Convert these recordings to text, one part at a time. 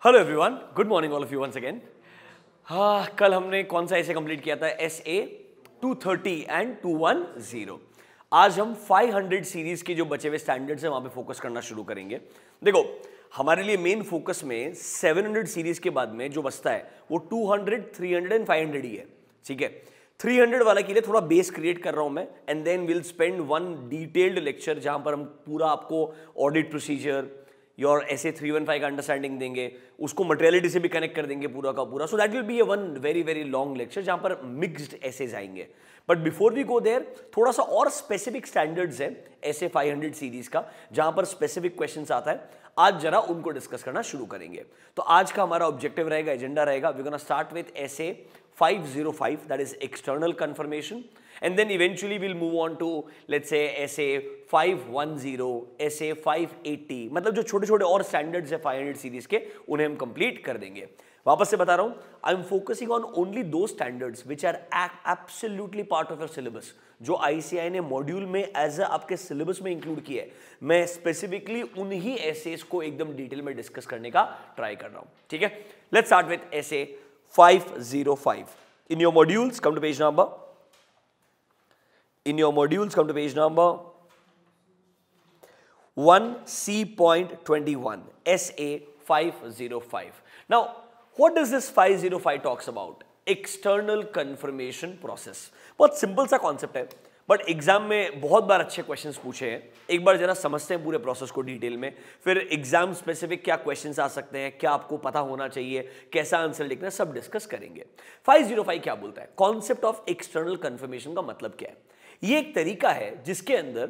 Hello everyone, good morning all of you once again. हाँ, कल हमने कौन सा ऐसे कंप्लीट किया था? SA 230 and 210। आज हम 500 सीरीज के जो बचे हुए स्टैंडर्ड्स हैं वहां पे फोकस करना शुरू करेंगे। देखो, हमारे लिए मेन फोकस में 700 सीरीज के बाद में जो बचता है वो 200, 300 एंड 500 ही है। ठीक है, 300 वाला के लिए थोड़ा बेस क्रिएट कर रहा हूं मैं, and then will spend one detailed lecture जहां पर हम पूरा आपको ऑडिट प्रोसीजर, योर SA 315 का अंडरस्टैंडिंग देंगे, उसको मटेरियलिटी से भी कनेक्ट कर देंगे पूरा का पूरा। So that will be a one very very long lecture जहां पर मिक्स्ड एसेज आएंगे। But before we go there, थोड़ा सा और स्पेसिफिक स्टैंडर्ड्स है SA 500 सीरीज का जहां पर स्पेसिफिक क्वेश्चंस आता है। आज जरा उनको डिस्कस करना शुरू करेंगे। तो आज का हमारा ऑब्जेक्टिव रहेगा, एजेंडा रहेगा, we gonna start with SA 505, that is external confirmation, and then eventually we'll move on to let's say SA 510, SA 580, मतलब जो छोटे छोटे और स्टैंडर्ड्स है 500 सीरीज के, उन्हें हम कंप्लीट कर देंगे। वापस से बता रहा हूं, I am focusing on only दो standards which are absolutely part of your syllabus, जो ICAI ने मॉड्यूल में एज आपके सिलेबस में इंक्लूड किया है। मैं स्पेसिफिकली उन्हीं एसेज को एकदम डिटेल में डिस्कस करने का ट्राई कर रहा हूं। ठीक है, let's start with SA 505. In your modules, come to page number. In your modules, come to page number 1C.21, SA 505. Now, what does this 505 talks about? External confirmation process. बहुत simple सा concept है, but exam में बहुत बार अच्छे questions पूछे हैं। एक बार जरा समझते हैं पूरे प्रोसेस को डिटेल में, फिर एग्जाम स्पेसिफिक क्या क्वेश्चंस आ सकते हैं, क्या आपको पता होना चाहिए, कैसा आंसर लिखना है, सब डिस्कस करेंगे। 505 क्या बोलता है? कॉन्सेप्ट ऑफ एक्सटर्नल कंफर्मेशन का मतलब क्या है? ये एक तरीका है जिसके अंदर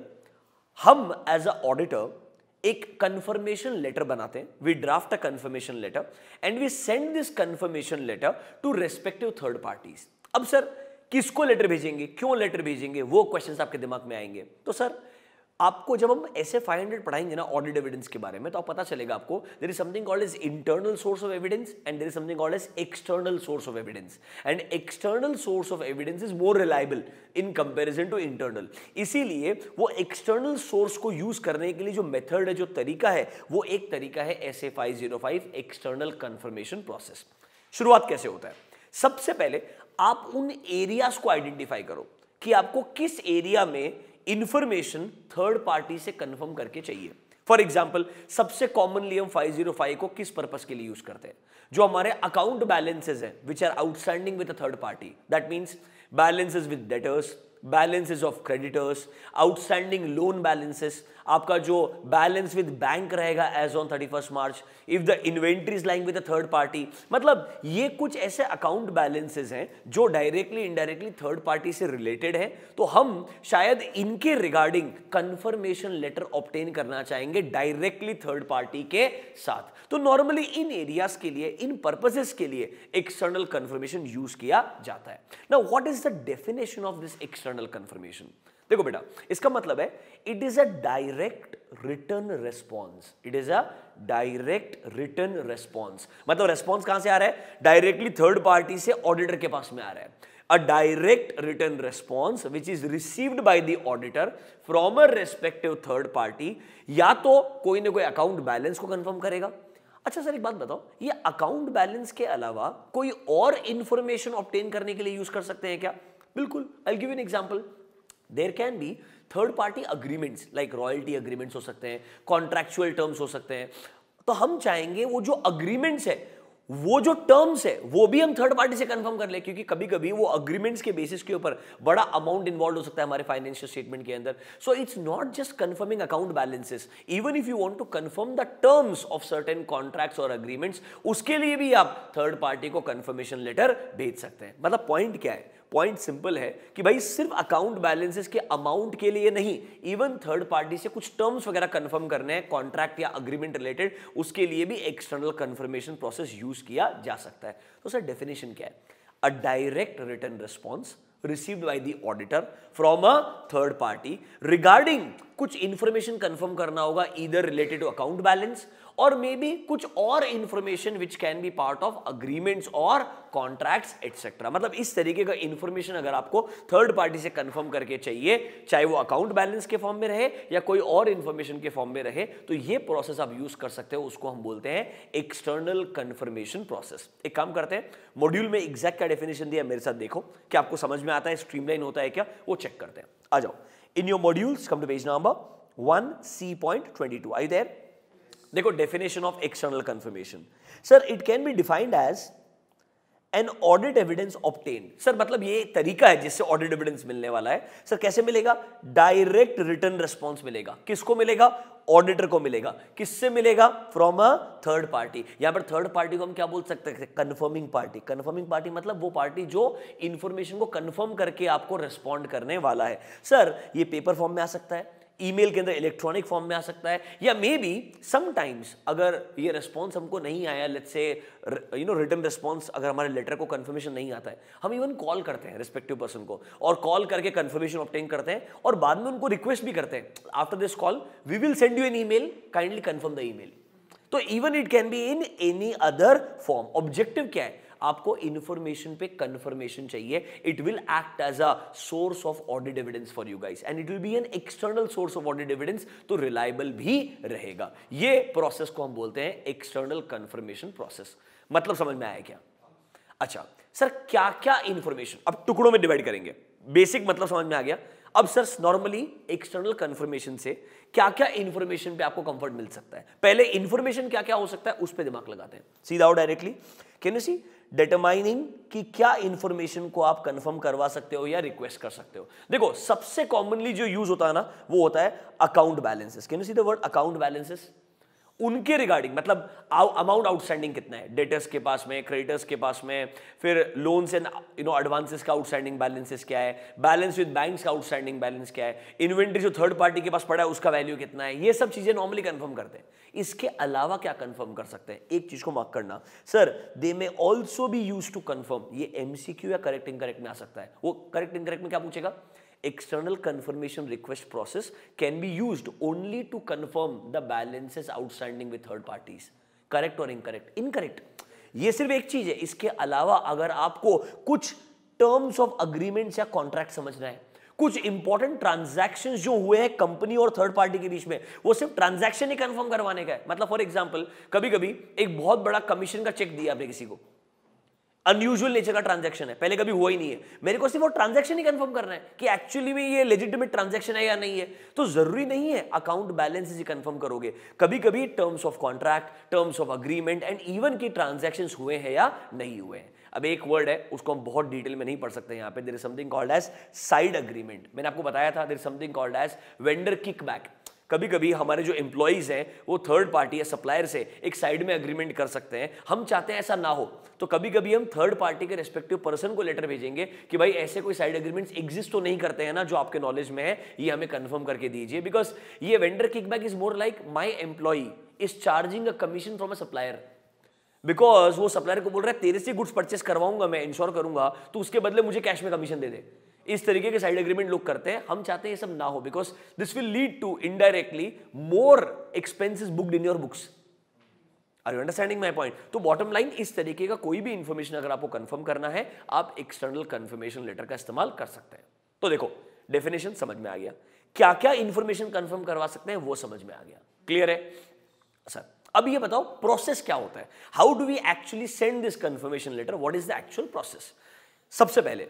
हम एज अ ऑडिटर एक कंफर्मेशन लेटर बनाते हैं। We draft a confirmation letter and we send this confirmation letter to respective third parties. अब सर, किसको लेटर भेजेंगे, क्यों लेटर भेजेंगे, वो क्वेश्चंस आपके दिमाग में आएंगे। तो सर, आपको जब हम SA 500 पढ़ाएंगे ना ऑडिट एविडेंस के बारे में, तो आप पता चलेगा आपको there is something called as internal source of evidence and there is something called as external source of evidence, and external source of evidence is more reliable in comparison to internal. इसीलिए वो external source को use करने के लिए जो method है, जो तरीका है, वो एक तरीका है SA 505 एक्सटर्नल कंफर्मेशन प्रोसेस। शुरुआत कैसे होता है? सबसे पहले आप उन एरियाज को आइडेंटिफाई करो कि आपको किस एरिया में इंफॉर्मेशन थर्ड पार्टी से कंफर्म करके चाहिए। फॉर एग्जांपल, सबसे कॉमनली हम 505 को किस पर्पस के लिए यूज करते हैं? जो हमारे अकाउंट बैलेंसेस हैं which are outstanding with a third party, that means balances with debtors, balances of creditors, outstanding loan balances, आपका जो बैलेंस विद बैंक रहेगा as on 31 March, if the inventory is lying with a third party. मतलब ये कुछ ऐसे account balances हैं जो directly indirectly third party से रिलेटेड है, तो हम शायद इनके रिगार्डिंग कंफर्मेशन लेटर ऑब्टेन करना चाहेंगे डायरेक्टली थर्ड पार्टी के साथ। तो नॉर्मली इन एरियाज के लिए, इन पर्पसेस के लिए एक्सटर्नल कंफर्मेशन यूज किया जाता है। Now what is the definition of this external confirmation? देखो बेटा, इसका मतलब है it is a direct return response. It is a direct return response. मतलब रेस्पॉन्स कहां से आ रहा है? डायरेक्टली थर्ड पार्टी से ऑडिटर के पास में आ रहा है। अ direct return response which is received by the auditor from a respective third party. या तो कोई ना कोई अकाउंट बैलेंस को कंफर्म करेगा। अच्छा सर, एक बात बताओ, ये अकाउंट बैलेंस के अलावा कोई और इंफॉर्मेशन ऑब्टेन करने के लिए यूज कर सकते हैं क्या? बिल्कुल। I will give you an example. There can be third party agreements, like royalty agreements हो सकते हैं, कॉन्ट्रैक्चुअल टर्म्स हो सकते हैं। तो हम चाहेंगे वो जो अग्रीमेंट्स है, वो जो टर्म्स है, वो भी हम थर्ड पार्टी से कंफर्म कर ले, क्योंकि कभी कभी वो अग्रीमेंट्स के बेसिस के ऊपर बड़ा अमाउंट इन्वॉल्व हो सकता है हमारे फाइनेंशियल स्टेटमेंट के अंदर। So it's not just confirming account balances, even if you want to confirm the terms of certain contracts और अग्रीमेंट्स, उसके लिए भी आप थर्ड पार्टी को कंफर्मेशन लेटर भेज सकते हैं। मतलब पॉइंट क्या है? पॉइंट सिंपल है कि भाई सिर्फ अकाउंट बैलेंसेस के अमाउंट के लिए नहीं, इवन थर्ड पार्टी से कुछ टर्म्स वगैरह कंफर्म करने हैं कॉन्ट्रैक्ट या अग्रीमेंट रिलेटेड, उसके लिए भी एक्सटर्नल कंफर्मेशन प्रोसेस यूज किया जा सकता है। तो सर, डेफिनेशन क्या है? अ direct return response received by the auditor from a third party regarding कुछ इंफॉर्मेशन कंफर्म करना होगा, either related to account balance और मे बी कुछ और information which can be part of agreements और कॉन्ट्रैक्ट्स एटसेट्रा। मतलब इस तरीके का इंफॉर्मेशन अगर आपको थर्ड पार्टी से कंफर्म करके चाहिए, चाहे वो अकाउंट बैलेंस के फॉर्म में रहे या कोई और इंफॉर्मेशन के फॉर्म में रहे, तो ये प्रोसेस आप यूज कर सकते हो। उसको हम बोलते हैं एक्सटर्नल कंफर्मेशन प्रोसेस। एक काम करते हैं, मॉड्यूल में एग्जैक्ट क्या डेफिनेशन दिया मेरे साथ देखो, क्या आपको समझ में आता है, स्ट्रीमलाइन होता है क्या, वो चेक करते हैं। आ जाओ, in your modules come to page number 1C.22। Are you there? देखो, definition of external confirmation. Sir, it can be defined as an audit evidence obtain. Sir मतलब ये तरीका है जिससे ऑडिट एविडेंस मिलने वाला है। सर कैसे मिलेगा? डायरेक्ट रिटर्न रिस्पॉन्स मिलेगा। किसको मिलेगा? ऑडिटर को मिलेगा। किससे मिलेगा? From a third party. यहां पर थर्ड पार्टी को हम क्या बोल सकते हैं? Confirming party. कंफर्मिंग पार्टी मतलब वो पार्टी जो इंफॉर्मेशन को कंफर्म करके आपको रिस्पॉन्ड करने वाला है। सर ये पेपर फॉर्म में आ सकता है, ईमेल के अंदर इलेक्ट्रॉनिक फॉर्म में आ सकता है, या मे बी समटाइम्स अगर ये रिस्पॉन्स हमको नहीं आया, लेट्स से रिटन रिस्पॉन्स, अगर हमारे लेटर को कंफर्मेशन नहीं आता है, हम इवन कॉल करते हैं रिस्पेक्टिव पर्सन को और कॉल करके कंफर्मेशन ऑब्टेन करते हैं और बाद में उनको रिक्वेस्ट भी करते हैं, after this call we will send you an email, kindly confirm the email. तो even it can be in any other form. Objective क्या है? आपको इंफॉर्मेशन पे कंफर्मेशन चाहिए। It will act as a source of audit evidence for you guys and it will be an external source of audit evidence, तो reliable भी रहेगा। ये process को हम बोलते हैं एक्सटर्नल कंफर्मेशन प्रोसेस। मतलब समझ में आया क्या? अच्छा सर, क्या क्या इंफॉर्मेशन, अब टुकड़ों में डिवाइड करेंगे। बेसिक मतलब समझ में आ गया। अब सर नॉर्मली एक्सटर्नल कंफर्मेशन से क्या क्या इंफॉर्मेशन पे आपको कंफर्ट मिल सकता है? पहले इंफॉर्मेशन क्या क्या हो सकता है उस पे दिमाग लगाते हैं, सीधा आओ directly. Can you see determining कि क्या इंफॉर्मेशन को आप कंफर्म करवा सकते हो या रिक्वेस्ट कर सकते हो। देखो सबसे कॉमनली जो यूज होता है ना, वो होता है account balances. Can you see the word account balances? उनके रिगार्डिंग मतलब अमाउंट आउटस्टैंडिंग कितना है डेटर्स के पास में, क्रेडिटर्स के पास में, फिर लोन्स एंड एडवांसेस का आउटस्टैंडिंग बैलेंसेस क्या है, बैलेंस विद बैंक्स का आउटस्टैंडिंग बैलेंस क्या है, इन्वेंटरी जो थर्ड पार्टी के पास पड़ा है उसका वैल्यू कितना है, ये सब चीजें नॉर्मली कंफर्म करते हैं। इसके अलावा क्या कंफर्म कर सकते हैं? एक चीज को मार्क करना, sir they may also be use to confirm. ये एमसीक्यू या करेक्ट इनकरेक्ट में आ सकता है। वो करेक्ट इनकरेक्ट में क्या पूछेगा? External confirmation request process can be used only to confirm the balances outstanding with third parties. Correct or incorrect? Incorrect. ये सिर्फ एक चीज है। इसके अलावा अगर आपको कुछ टर्म्स ऑफ अग्रीमेंट्स या कॉन्ट्रैक्ट समझना है, कुछ इंपॉर्टेंट ट्रांजैक्शंस जो हुए हैं कंपनी और थर्ड पार्टी के बीच में, वो सिर्फ ट्रांजैक्शन ही कंफर्म करवाने का है। मतलब फॉर एग्जांपल कभी कभी एक बहुत बड़ा कमीशन का चेक दिया आपने किसी को, अनयूजुअल नेचर का ट्रांजैक्शन है, पहले कभी हुआ ही नहीं है, मेरे को सिर्फ वो ट्रांजैक्शन ही कंफर्म करना है कि एक्चुअली में ये लेजिटिमेट ट्रांजैक्शन है या नहीं है। तो जरूरी नहीं है अकाउंट बैलेंस ही कंफर्म करोगे, कभी कभी terms of contract, terms of agreement and even की ट्रांजैक्शंस हुए हैं या नहीं हुए हैं। अब एक वर्ड है उसको हम बहुत डिटेल में नहीं पढ़ सकते यहाँ पे, there is something called as side agreement. मैंने आपको बताया था there is something called as vendor kickback. कभी कभी हमारे जो एम्प्लॉइज हैं वो थर्ड पार्टी या सप्लायर से एक साइड में अग्रीमेंट कर सकते हैं। हम चाहते हैं ऐसा ना हो, तो कभी कभी हम थर्ड पार्टी के रेस्पेक्टिव पर्सन को लेटर भेजेंगे कि भाई ऐसे कोई साइड अग्रीमेंट्स एग्जिस्ट तो नहीं करते हैं ना जो आपके नॉलेज में है, ये हमें कंफर्म करके दीजिए। बिकॉज ये vendor kickback is more like my employee is charging a commission from a supplier, because वो सप्लायर को बोल रहा है तेरे से गुड्स परचेस करवाऊंगा मैं, इंश्योर करूंगा, तो उसके बदले मुझे कैश में कमीशन दे दे। इस तरीके के साइड एग्रीमेंट लोग करते हैं। हम चाहते हैं ये सब ना हो, because this will lead to indirectly more expenses booked in your books. Are you understanding my point? तो बॉटम लाइन, इस तरीके का कोई भी इंफॉर्मेशन अगर आपको कंफर्म करना है, आप एक्सटर्नल कंफर्मेशन लेटर का इस्तेमाल कर सकते हैं। तो देखो डेफिनेशन समझ में आ गया, क्या क्या इंफॉर्मेशन कंफर्म करवा सकते हैं वो समझ में आ गया। क्लियर है सर? अब ये बताओ प्रोसेस क्या होता है, how do we actually send this confirmation letter, what is the actual process? सबसे पहले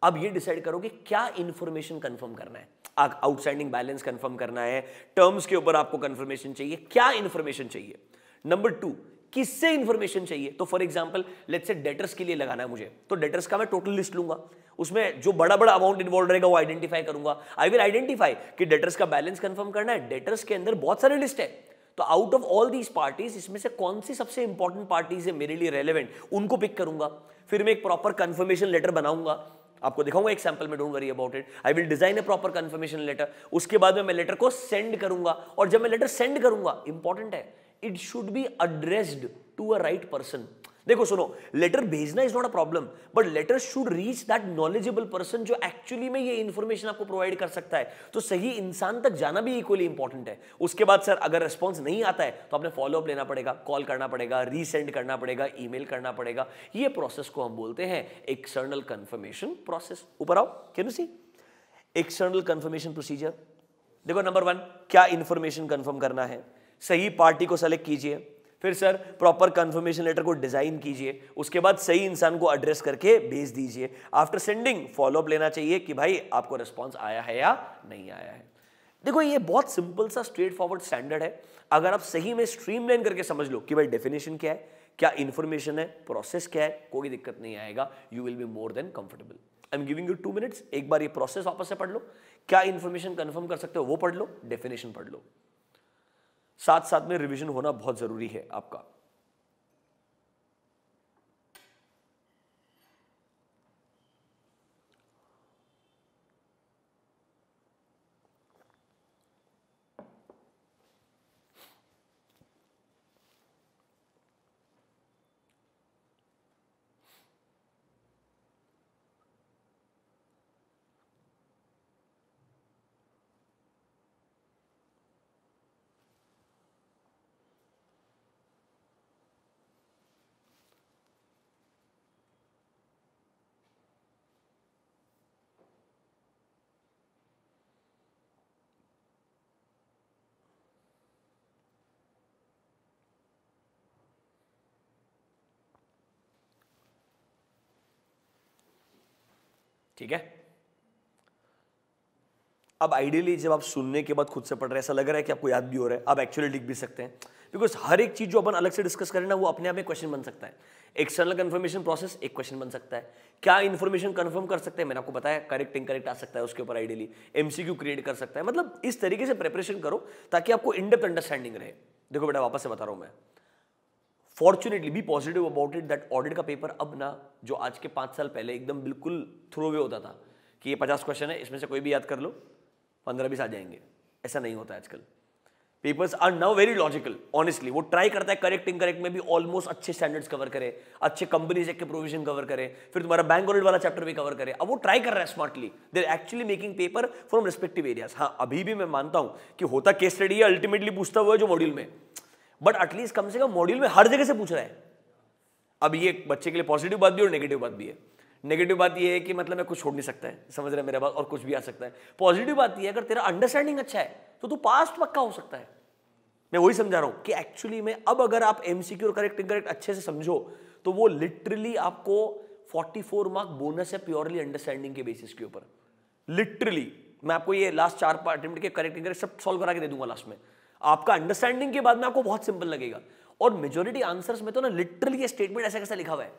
अब ये डिसाइड करो कि क्या इंफॉर्मेशन कंफर्म करना है। आउटस्टैंडिंग बैलेंस कंफर्म करना है, टर्म्स के ऊपर आपको कंफर्मेशन चाहिए, क्या इंफॉर्मेशन चाहिए। नंबर 2, किससे इंफॉर्मेशन चाहिए। तो for example let's say debtors के लिए लगाना है मुझे, तो डेटर्स का मैं टोटल लिस्ट लूंगा, उसमें जो बड़ा बड़ा अमाउंट इन्वॉल्व रहेगा वो आइडेंटिफाई करूंगा। आई विल आइडेंटिफाई कि डेटर्स का बैलेंस कंफर्म करना है। डेटर्स के अंदर बहुत सारे लिस्ट है, तो out of all these parties इसमें से कौन सी सबसे इंपॉर्टेंट पार्टीज है मेरे लिए रेलेवेंट, उनको पिक करूंगा। फिर मैं एक प्रॉपर कंफर्मेशन लेटर बनाऊंगा, आपको दिखाऊंगा एक सैंपल में, don't worry about it. I will design a proper confirmation letter. उसके बाद में मैं लेटर को सेंड करूंगा, और जब मैं लेटर सेंड करूंगा, इंपॉर्टेंट है, it should be addressed to a right person. देखो सुनो, लेटर भेजना is not a problem, but letter should reach that knowledgeable person जो एक्चुअली में ये इंफॉर्मेशन आपको प्रोवाइड कर सकता है। तो सही इंसान तक जाना भी इक्वली इंपॉर्टेंट है। उसके बाद सर अगर रिस्पॉन्स नहीं आता है तो आपने फॉलोअप लेना पड़ेगा, कॉल करना पड़ेगा, रीसेंड करना पड़ेगा, ईमेल करना पड़ेगा। ये प्रोसेस को हम बोलते हैं एक्सटर्नल कंफर्मेशन प्रोसेस। ऊपर आओ, can you see external confirmation procedure. देखो नंबर 1, क्या इंफॉर्मेशन कंफर्म करना है, सही पार्टी को सेलेक्ट कीजिए, फिर सर प्रॉपर कंफर्मेशन लेटर को डिजाइन कीजिए, उसके बाद सही इंसान को एड्रेस करके भेज दीजिए। आफ्टर सेंडिंग फॉलोअप लेना चाहिए कि भाई आपको रिस्पॉन्स आया है या नहीं आया है। देखो ये बहुत सिंपल सा स्ट्रेट फॉरवर्ड स्टैंडर्ड है। अगर आप सही में स्ट्रीमलाइन करके समझ लो कि भाई डेफिनेशन क्या है, क्या इंफॉर्मेशन है, प्रोसेस क्या है, कोई दिक्कत नहीं आएगा, you will be more than comfortable. I am giving you 2 minutes, एक बार ये प्रोसेस वापस से पढ़ लो, क्या इंफॉर्मेशन कंफर्म कर सकते हो वो पढ़ लो, डेफिनेशन पढ़ लो, साथ साथ में रिवीजन होना बहुत जरूरी है आपका। ठीक है, अब आइडियली जब आप सुनने के बाद खुद से पढ़ रहे हैं, ऐसा लग रहा है कि आपको याद भी हो रहा है, आप एक्चुअली लिख भी सकते हैं, बिकॉज हर एक चीज जो अपन अलग से डिस्कस करें ना वो अपने आप में क्वेश्चन बन सकता है। एक्सटर्नल कंफर्मेशन प्रोसेस एक क्वेश्चन बन सकता है, क्या इन्फॉर्मेशन कंफर्म कर सकते हैं, मैंने आपको बताया करेक्ट इनकरेक्ट आ सकता है, उसके ऊपर आइडियली एमसीक्यू क्रिएट कर सकता है। मतलब इस तरीके से प्रिपरेशन करो ताकि आपको इन डेप्थ अंडरस्टैंडिंग रहे। देखो बेटा वापस से बता रहा हूं मैं, fortunately be positive about it that audit का पेपर अब ना जो आज के 5 साल पहले एकदम बिल्कुल थ्रो अवे होता था कि ये 50 क्वेश्चन है, इसमें से कोई भी याद कर लो, 15-20 आ जाएंगे, ऐसा नहीं होता आजकल। Papers are now very logical, honestly वो ट्राई करता है करेक्ट इनकरेक्ट में भी ऑलमोस्ट अच्छे स्टैंडर्ड्स कवर करे, अच्छे कंपनीज के प्रोविजन कवर करे, फिर तुम्हारा बैंक ऑडिट वाला चैप्टर भी कवर करे। अब वो ट्राई कर रहा है smartly, they are actually making paper from respective areas. हाँ अभी भी मैं मानता हूं कि होता केस स्टडी है, अल्टीमेटली पूछता हुआ है जो मॉड्यूल में, बट एटलीस्ट कम से कम मॉड्यूल में हर जगह से पूछ रहा है। अब ये बच्चे के लिए पॉजिटिव बात भी और नेगेटिव बात भी है। नेगेटिव बात ये है कि मतलब मैं कुछ छोड़ नहीं सकता है, समझ रहे मेरा बात, और कुछ भी आ सकता है। पॉजिटिव बात ये है अगर तेरा अंडरस्टैंडिंग अच्छा है तो तू पास पक्का हो सकता है। मैं वही समझा रहा हूं कि एक्चुअली में अब अगर आप एमसीक्यू और करेक्ट इनकरेक्ट अच्छे से समझो तो वो लिटरली आपको 44 मार्क बोनस है प्योरली अंडरस्टैंडिंग के बेसिस के ऊपर। लिटरली मैं आपको ये लास्ट 4 अटेम्प्ट के करेक्ट इनकरेक्ट सब सॉल्व करा के दे दूंगा लास्ट में। आपका अंडरस्टैंडिंग के बाद में आपको बहुत सिंपल लगेगा। और मेजॉरिटी आंसर्स में तो ना लिटरली ये स्टेटमेंट ऐसा कैसा लिखा हुआ है,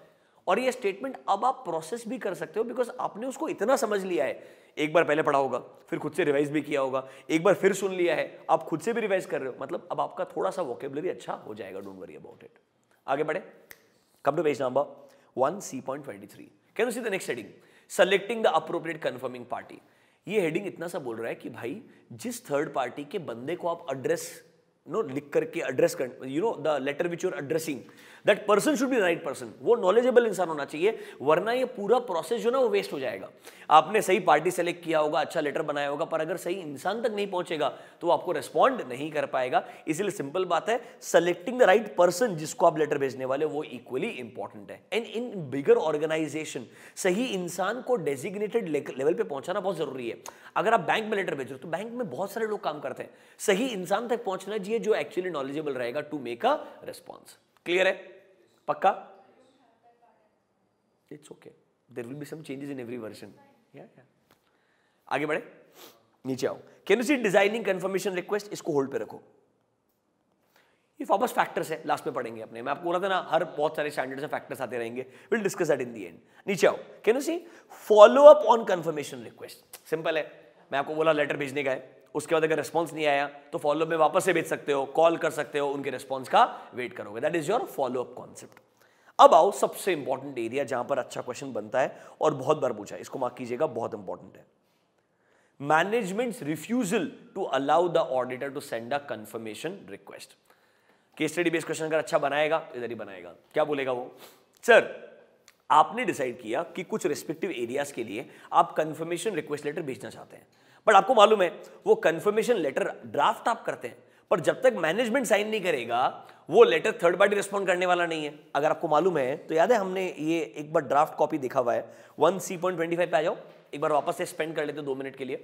और ये स्टेटमेंट अब आप प्रोसेस भी कर सकते हो बिकॉज आपने उसको इतना समझ लिया है। एक बार पहले पढ़ा होगा, फिर खुद से रिवाइज भी किया होगा, एक बार फिर सुन लिया है, आप खुद से भी रिवाइज कर रहे हो, मतलब अब आपका थोड़ा सा वोकेबुलरी अच्छा हो जाएगा। Don't worry about it. आगे बढ़े, come to page number 1C.23। Can you see the next heading, selecting the appropriate confirming party. ये हेडिंग इतना सा बोल रहा है कि भाई जिस थर्ड पार्टी के बंदे को आप एड्रेस लिख करके एड्रेस कर, the letter which you are addressing, that person should be right person. वो नॉलेजेबल इंसान होना चाहिए, वरना ये पूरा प्रोसेस जो ना वो वेस्ट हो जाएगा। आपने सही पार्टी सेलेक्ट किया होगा, अच्छा लेटर बनाया होगा, पर अगर सही इंसान तक नहीं पहुंचेगा तो वो आपको रिस्पॉन्ड नहीं कर पाएगा। इसलिए सिंपल बात है, सेलेक्टिंग द राइट पर्सन जिसको आप लेटर भेजने वाले वो इक्वली इंपॉर्टेंट है। एंड इन बिगर ऑर्गेनाइजेशन सही इंसान को डेजिग्नेटेड लेवल पे पहुंचाना बहुत जरूरी है। अगर आप बैंक में लेटर भेज रहे हो तो बैंक में बहुत सारे लोग काम करते हैं, सही इंसान तक पहुंचना चाहिए जो एक्चुअली नॉलेजेबल रहेगा to make a response. Clear है? पक्का? It's okay, there will be some changes in every version. आगे बढ़े, नीचे आओ। Can you see designing confirmation request, इसको होल्ड पे रखो। ये वापस फैक्टर्स है, लास्ट में पढ़ेंगे अपने। मैं आपको बोला था ना हर बहुत सारे स्टैंडर्ड्स में फैक्टर्स आते रहेंगे, will discuss that in the end. नीचे आओ। Can you see follow up on confirmation request. Simple है, मैं आपको बोला लेटर भेजने का है, उसके बाद अगर रिस्पॉन्स नहीं आया तो फॉलो में वापस से भेज सकते हो, कॉल कर सकते हो, उनके रिस्पॉन्स का वेट करोगे। That is your follow up concept. अब आओ सबसे इंपॉर्टेंट एरिया जहां पर अच्छा क्वेश्चन बनता है और बहुत बार पूछा है, इसको मार्क कीजिएगा, बहुत इंपॉर्टेंट है। Management's refusal to allow the auditor to send a confirmation request. Case study based question अगर अच्छा बनाएगा इधर ही बनाएगा। क्या बोलेगा वो, सर आपने डिसाइड किया कि कुछ रेस्पेक्टिव एरियाज के लिए आप कंफर्मेशन रिक्वेस्ट लेटर भेजना चाहते हैं, बट आपको मालूम है वो कंफर्मेशन लेटर ड्राफ्ट आप करते हैं, पर जब तक मैनेजमेंट साइन नहीं करेगा वो लेटर थर्ड पार्टी रिस्पॉन्ड करने वाला नहीं है। अगर आपको मालूम है तो याद है हमने ये एक बार ड्राफ्ट कॉपी देखा हुआ है। 1C.25 पे आ जाओ, एक बार वापस से स्पेंड कर लेते 2 मिनट के लिए।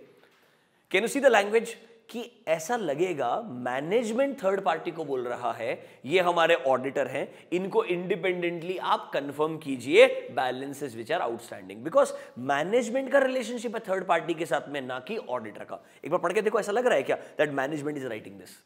Can you see the language कि ऐसा लगेगा मैनेजमेंट थर्ड पार्टी को बोल रहा है ये हमारे ऑडिटर हैं, इनको इंडिपेंडेंटली आप कंफर्म कीजिए balances which are outstanding, because management का रिलेशनशिप है थर्ड पार्टी के साथ में, ना कि ऑडिटर का। एक बार पढ़ के देखो, ऐसा लग रहा है क्या that management is writing this?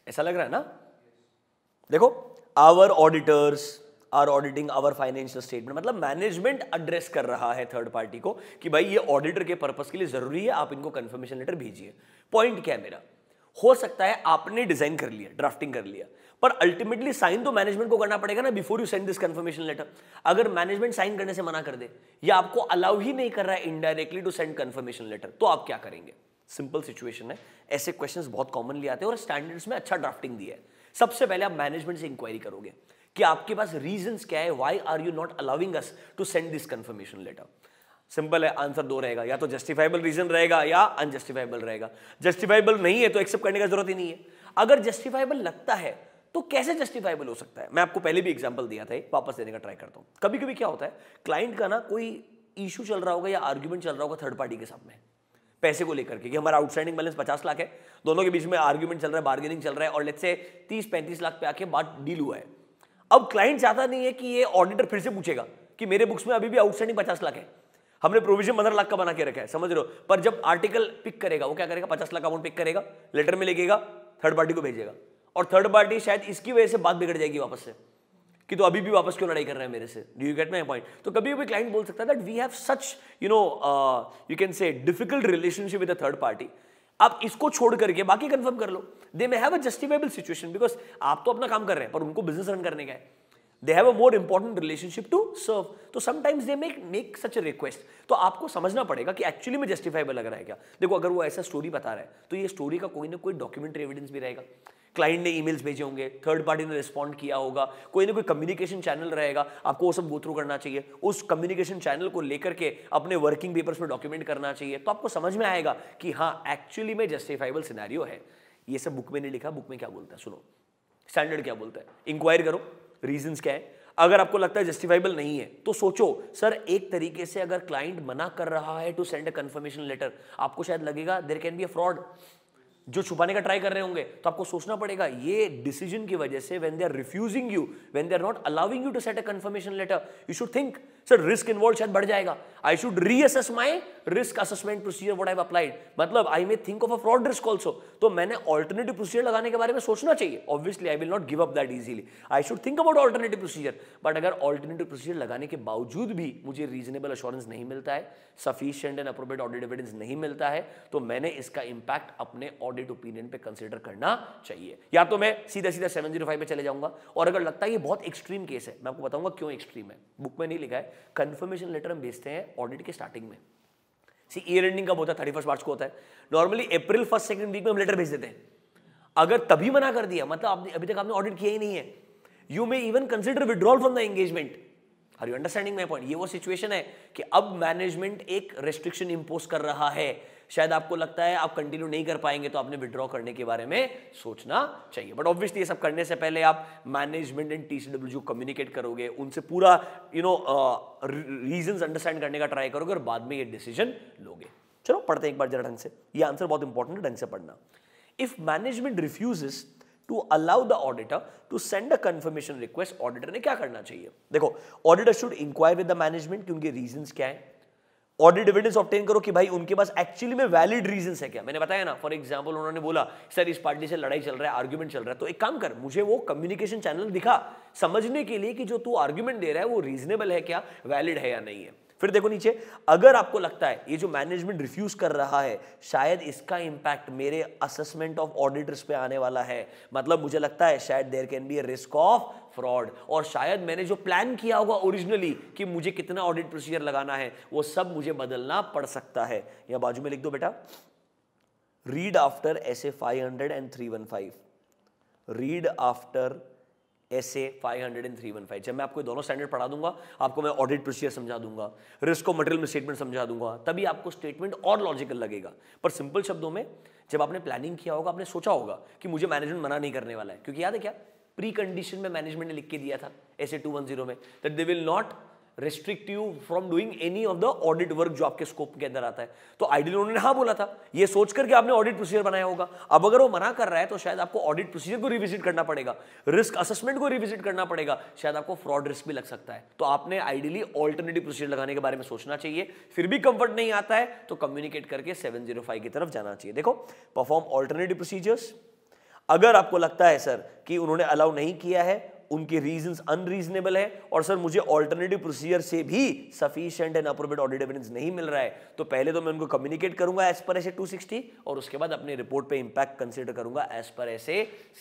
ऐसा लग रहा है ना? देखो, our auditors are auditing our financial statement, मतलब मैनेजमेंट एड्रेस कर रहा है थर्ड पार्टी को कि भाई ये ऑडिटर के पर्पस के लिए जरूरी है, आप इनको कंफर्मेशन लेटर भेजिए। पॉइंट क्या है मेरा, हो सकता है आपने डिजाइन कर लिया, ड्राफ्टिंग कर लिया, पर अल्टीमेटली साइन तो मैनेजमेंट को करना पड़ेगा ना before you send this confirmation letter. अगर मैनेजमेंट साइन करने से मना कर दे या आपको अलाउ ही नहीं कर रहा है indirectly to send confirmation letter, तो आप क्या करेंगे? सिंपल सिचुएशन है, ऐसे क्वेश्चंस बहुत कॉमनली आते हैं और स्टैंडर्ड्स में अच्छा ड्राफ्टिंग दिया है। सबसे पहले आप मैनेजमेंट से इंक्वायरी करोगे कि आपके पास रीजंस क्या है, why are you not allowing us to send this confirmation letter. Simple है, आंसर 2 रहेगा, या तो जस्टिफाइबल रीजन रहेगा या अनजस्टिफाइबल रहेगा। जस्टिफाइबल नहीं है तो एक्सेप्ट करने की जरूरत ही नहीं है। अगर जस्टिफाइबल लगता है तो कैसे जस्टिफाइबल हो सकता है? मैं आपको पहले भी एग्जांपल दिया था, वापस देने का ट्राई करता हूं। कभी कभी क्या होता है, क्लाइंट का ना कोई इशू चल रहा होगा या आर्ग्यूमेंट चल रहा होगा थर्ड पार्टी के साथ में पैसे को लेकर के कि हमारा आउटस्टैंडिंग बैलेंस 50 लाख है, दोनों के बीच में आर्ग्यूमेंट चल रहा है, बार्गेनिंग चल रहा है, और लेट्स से 30-35 लाख पे आके बात डील हुआ है। अब क्लाइंट चाहता नहीं है कि ये ऑडिटर फिर से पूछेगा कि मेरे बुक्स में अभी भी आउटस्टैंडिंग 50 लाख है, हमने प्रोविजन 15 लाख का बना के रखा है, समझ रहे हो? पर जब आर्टिकल पिक करेगा वो क्या करेगा, 50 लाख अमाउंट पिक करेगा, लेटर में लिखेगा, थर्ड पार्टी को भेजेगा, और थर्ड पार्टी शायद इसकी वजह से बात बिगड़ जाएगी वापस से कि तो अभी भी वापस क्यों लड़ाई कर रहे हैं मेरे से। Do you get my point? तो कभी भी क्लाइंट बोल सकता है that we have such you can say difficult relationship with the third party, आप इसको छोड़ करके बाकी कंफर्म कर लो। They may have a justifiable situation, because आप तो अपना काम कर रहे हैं पर उनको बिजनेस रन करने का है, they have a more important relationship to serve, तो sometimes they make such a request. तो आपको समझना पड़ेगा कि एक्चुअली में जस्टिफाइबल लग रहा है क्या। देखो, अगर वो ऐसा स्टोरी बता रहा है तो ये स्टोरी का कोई ना कोई डॉक्यूमेंट्री एविडेंस भी रहेगा, क्लाइंट ने ईमेल्स भेजे होंगे, थर्ड पार्टी ने रिस्पॉन्ड किया होगा, कोई ना कोई कम्युनिकेशन चैनल रहेगा, आपको वो सब गो थ्रू करना चाहिए, उस कम्युनिकेशन चैनल को लेकर के अपने वर्किंग पेपर्स में डॉक्यूमेंट करना चाहिए, तो आपको समझ में आएगा कि हाँ एक्चुअली में जस्टिफाइबल सिनेरियो है। ये सब बुक में नहीं लिखा, बुक में क्या बोलता है सुनो, स्टैंडर्ड क्या बोलता है, इंक्वायरी करो रीजंस क्या है। अगर आपको लगता है जस्टिफाइबल नहीं है तो सोचो, सर एक तरीके से अगर क्लाइंट मना कर रहा है to send a confirmation letter, आपको शायद लगेगा there can be a fraud, जो छुपाने का ट्राई कर रहे होंगे, तो आपको सोचना पड़ेगा ये डिसीजन की वजह से when they are refusing you, when they are not allowing you to set a confirmation letter, you should think sir risk involve शायद बढ़ जाएगा, I should reassess my risk assessment procedure what I have applied, मतलब I may think of a fraud risk also, तो मैंने alternative procedure लगाने के बारे में सोचना चाहिए। Obviously I will not give up that easily, I should think about alternative procedure, but अगर ऑल्टरनेटिव प्रोसीजर लगाने के बावजूद भी मुझे रीजनेबल एश्योरेंस नहीं मिलता है, sufficient and appropriate audit evidence नहीं मिलता है, तो मैंने इसका इंपैक्ट अपने ऑडिट ओपिनियन पे कंसीडर करना चाहिए। या तो मैं सीधा सीधा 705 पे चले जाऊंगा, और अगर लगता है ये बहुत एक्सट्रीम केस है, मैं आपको बताऊंगा क्यों एक्सट्रीम है, बुक में नहीं लिखा है। कंफर्मेशन लेटर हम भेजते हैं ऑडिट के स्टार्टिंग में, सी ईयर एंडिंग कब होता है, 31 मार्च को होता है, नॉर्मली अप्रैल 1st-2nd वीक में हम लेटर भेज देते हैं। अगर तभी मना कर दिया मतलब अभी तक आपने ऑडिट किया ही नहीं है, you may even consider withdrawal from the engagement. Are you understanding my point? ये वो सिचुएशन है कि अब मैनेजमेंट एक रेस्ट्रिक्शन इंपोज कर रहा है, शायद आपको लगता है आप कंटिन्यू नहीं कर पाएंगे तो आपने विड्रॉ करने के बारे में सोचना चाहिए। बट ऑब्वियसली ये सब करने से पहले आप मैनेजमेंट एंड टीसीडब्ल्यू कम्युनिकेट करोगे, उनसे पूरा रीजंस अंडरस्टैंड करने का ट्राई करोगे और बाद में ये डिसीजन लोगे। चलो पढ़ते हैं एक बार जरा ढंग से, ये आंसर बहुत इंपॉर्टेंट है, ढंग से पढ़ना। If management refuses to allow the auditor to send a confirmation request, auditor ने क्या करना चाहिए? देखो, auditor should enquire with the management कि उनके रीजंस क्या है, ऑडिट एविडेंस ऑब्टेन करो कि भाई उनके पास एक्चुअली में वैलिड रीजंस है क्या। मैंने बताया ना, फॉर एग्जांपल उन्होंने बोला सर इस पार्टी से लड़ाई चल रहा है, आर्गुमेंट चल रहा है, तो एक काम कर, मुझे वो कम्युनिकेशन चैनल दिखा समझने के लिए कि जो तू आर्गुमेंट दे रहा है वो रीजनेबल है क्या, वैलिड है या नहीं है। फिर देखो नीचे, अगर आपको लगता है ये जो मैनेजमेंट रिफ्यूज कर रहा है शायद इसका इंपैक्ट मेरे असेसमेंट ऑफ ऑडिटर्स पे आने वाला है, मतलब मुझे लगता है शायद there can be a risk of fraud, और शायद मैंने जो प्लान किया होगा ओरिजिनली कि मुझे कितना ऑडिट प्रोसीजर लगाना है वो सब मुझे बदलना पड़ सकता है। यहां बाजू में लिख दो बेटा, read after essay 500 and 315, read after essay 500 and 315। जब मैं आपको दोनों स्टैंडर्ड पढ़ा दूंगा, आपको मैं ऑडिट प्रोसीजर समझा दूंगा, रिस्क ऑफ मटेरियल स्टेटमेंट समझा दूंगा, तभी आपको स्टेटमेंट और लॉजिकल लगेगा। पर सिंपल शब्दों में जब आपने प्लानिंग किया होगा, आपने सोचा होगा कि मुझे मैनेजमेंट मना नहीं करने वाला है, क्योंकि याद है क्या प्री कंडीशन में मैनेजमेंट ने लिख के दिया था एसे 210 में, that they will not restrict you from doing any of the audit work जो आपके स्कोप के अंदर आता है। तो आइडियली उन्होंने हाँ बोला था, ये सोच करके आपने ऑडिट प्रोसीजर बनाया होगा। अब अगर वो मना कर रहा है तो शायद आपको ऑडिट प्रोसीजर को रिविजिट करना पड़ेगा, रिस्क असेसमेंट को रिविजिट करना पड़ेगा, शायद आपको फ्रॉड रिस्क भी लग सकता है। तो आपने आइडियली ऑल्टरनेटिव प्रोसीजर लगाने के बारे में सोचना चाहिए। फिर भी कंफर्ट नहीं आता है तो कम्युनिकेट करके 705 की तरफ जाना चाहिए। देखो, परफॉर्म ऑल्टरनेटिव प्रोसीजर्स। अगर आपको लगता है सर कि उन्होंने अलाउ नहीं किया है, उनके रीजंस अनरीजनेबल है, और सर मुझे ऑल्टरनेटिव प्रोसीजर से भी sufficient and appropriate audit evidence नहीं मिल रहा है, तो पहले तो मैं उनको कम्युनिकेट करूंगा एज पर एसे 260 और उसके बाद अपनी रिपोर्ट पे इंपैक्ट कंसीडर करूंगा एज पर एसे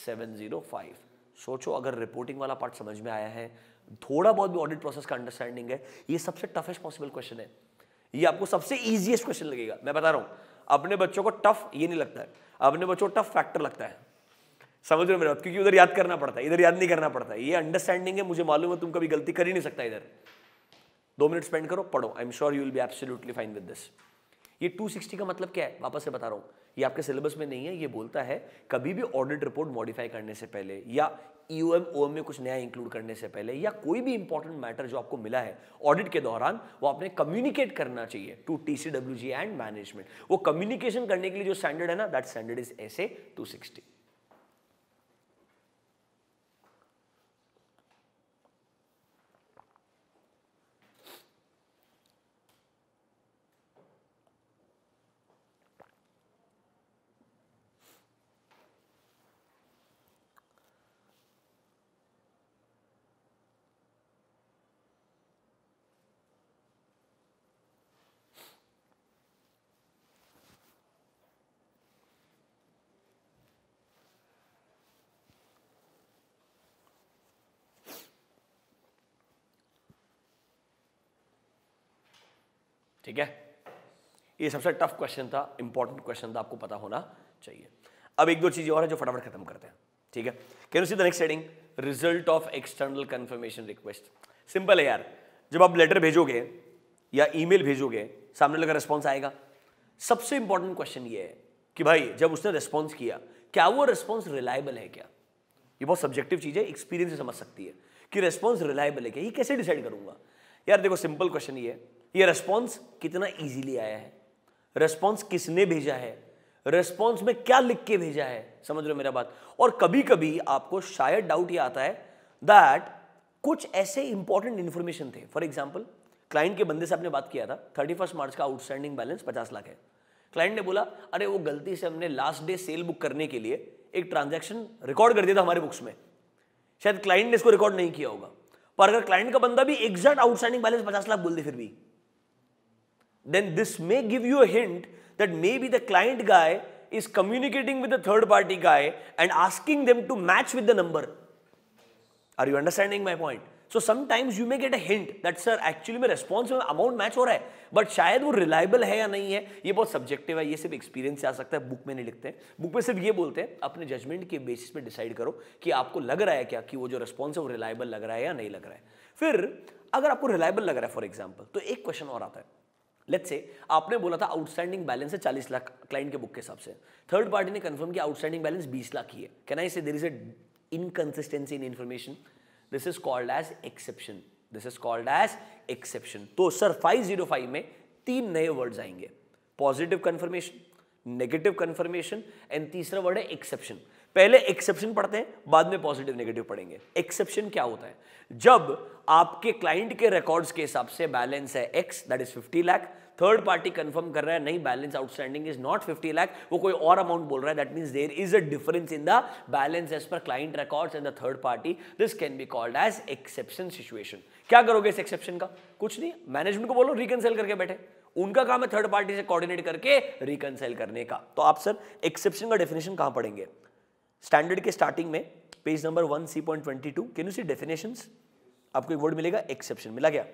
705। सोचो, अगर रिपोर्टिंग वाला पार्ट समझ में आया है, थोड़ा बहुत भी ऑडिट प्रोसेस का अंडरस्टैंडिंग है, ये सबसे टफेस्ट पॉसिबल क्वेश्चन है, ये आपको सबसे ईजीएस्ट क्वेश्चन लगेगा। मैं बता रहा हूं, अपने बच्चों को टफ ये नहीं लगता है, अपने बच्चों को टफ फैक्टर लगता है। समझ रहे हो मेरा बात? क्योंकि उधर याद करना पड़ता है, इधर याद नहीं करना पड़ता है। ये अंडरस्टैंडिंग है, मुझे मालूम है तुम कभी गलती कर ही नहीं सकता। इधर 2 मिनट स्पेंड करो, पढ़ो, I am sure you will be absolutely fine with this. ये 260 का मतलब क्या है, वापस से बता रहा हूं, ये आपके सिलेबस में नहीं है। ये बोलता है कभी भी ऑडिट रिपोर्ट मॉडिफाई करने से पहले या ईओएम ओएम में कुछ नया इंक्लूड करने से पहले या कोई भी इंपॉर्टेंट मैटर जो आपको मिला है ऑडिट के दौरान, वो आपने कम्युनिकेट करना चाहिए टू टीसीडब्ल्यूजी एंड मैनेजमेंट। वो कम्युनिकेशन करने के लिए जो स्टैंडर्ड है ना, दैट स्टैंडर्ड इज एसे 260। ठीक है, ये सबसे टफ क्वेश्चन था, इंपॉर्टेंट क्वेश्चन था, आपको पता होना चाहिए। अब एक दो चीजें और है जो फटाफट खत्म करते हैं। ठीक है, can you see the next heading, result of external confirmation request. Simple है यार, जब आप लेटर भेजोगे या ईमेल भेजोगे, सामने लगा रिस्पॉन्स आएगा। सबसे इंपॉर्टेंट क्वेश्चन ये है कि भाई जब उसने रिस्पॉन्स किया, क्या वो रिस्पॉन्स रिलायबल है क्या? ये बहुत सब्जेक्टिव चीज है, एक्सपीरियंस से समझ सकती है कि रिस्पॉन्स रिलायबल है क्या। ये कैसे डिसाइड करूंगा यार? देखो, सिंपल क्वेश्चन ये रिस्पॉन्स कितना इजीली आया है, रिस्पॉन्स किसने भेजा है, रिस्पॉन्स में क्या लिख के भेजा है, समझ रहे हो मेरा बात? और कभी कभी आपको शायद डाउट ये आता है दैट कुछ ऐसे इंपॉर्टेंट इंफॉर्मेशन थे। फॉर एग्जांपल, क्लाइंट के बंदे से आपने बात किया था, 31 मार्च का आउटस्टैंडिंग बैलेंस 50 लाख है। क्लाइंट ने बोला अरे वो गलती से हमने लास्ट डे सेल बुक करने के लिए एक ट्रांजैक्शन रिकॉर्ड कर दिया था हमारे बुक्स में, शायद क्लाइंट ने इसको रिकॉर्ड नहीं किया होगा। पर अगर क्लाइंट का बंदा भी एग्जैक्ट आउटस्टैंडिंग बैलेंस 50 लाख बोल दे फिर भी, then this may give you a hint that maybe the client guy is communicating with the third party guy and asking them to match with the number. Are you understanding my point? So sometimes you may get a hint that sir actually में response में amount match हो रहा है, but शायद वो reliable है या नहीं है। ये बहुत subjective है, ये सिर्फ experience से आ सकता है, बुक में नहीं लिखते हैं। बुक में सिर्फ ये बोलते हैं अपने जजमेंट के बेसिस पे डिसाइड करो कि आपको लग रहा है क्या कि वो जो रिस्पॉन्स है वो रिलायबल लग रहा है या नहीं लग रहा है। फिर अगर आपको रिलायबल लग रहा है फॉर एग्जाम्पल, तो एक क्वेश्चन और आता है। लेट्स से आपने बोला था आउटस्टैंडिंग बैलेंस है 40 लाख क्लाइंट के बुक के हिसाब से, थर्ड पार्टी ने कंफर्म किया आउटस्टैंडिंग बैलेंस 20 लाख ही है। Can I say there is a inconsistency in information? This is called as exception, this is called as exception. तो सर 505 में 3 नए वर्ड्स आएंगे, positive confirmation, negative confirmation and तीसरा word है एक्सेप्शन। पहले एक्सेप्शन पढ़ते हैं, बाद में पॉजिटिव नेगेटिव पढ़ेंगे। एक्सेप्शन क्या होता है? जब आपके क्लाइंट के रिकॉर्ड्स के हिसाब से बैलेंस है x that is 50 lakh, third party confirm कर रहा है नहीं balance outstanding is not 50 lakh, वो कोई और अमाउंट बोल रहा है, that means there is a difference in the balance as per client records and the third party, this can be called as exception situation. क्या करोगे इस एक्सेप्शन का? कुछ नहीं, मैनेजमेंट को बोलो रिकंसाइल करके बैठे, उनका काम है थर्ड पार्टी से कोऑर्डिनेट करके रिकंसाइल करने का। तो आप सर एक्सेप्शन का डेफिनेशन कहां पढ़ेंगे? स्टैंडर्ड के स्टार्टिंग में page number 1C.22 can you see definitions, आपको एक वर्ड मिलेगा एक्सेप्शन, मिला गया?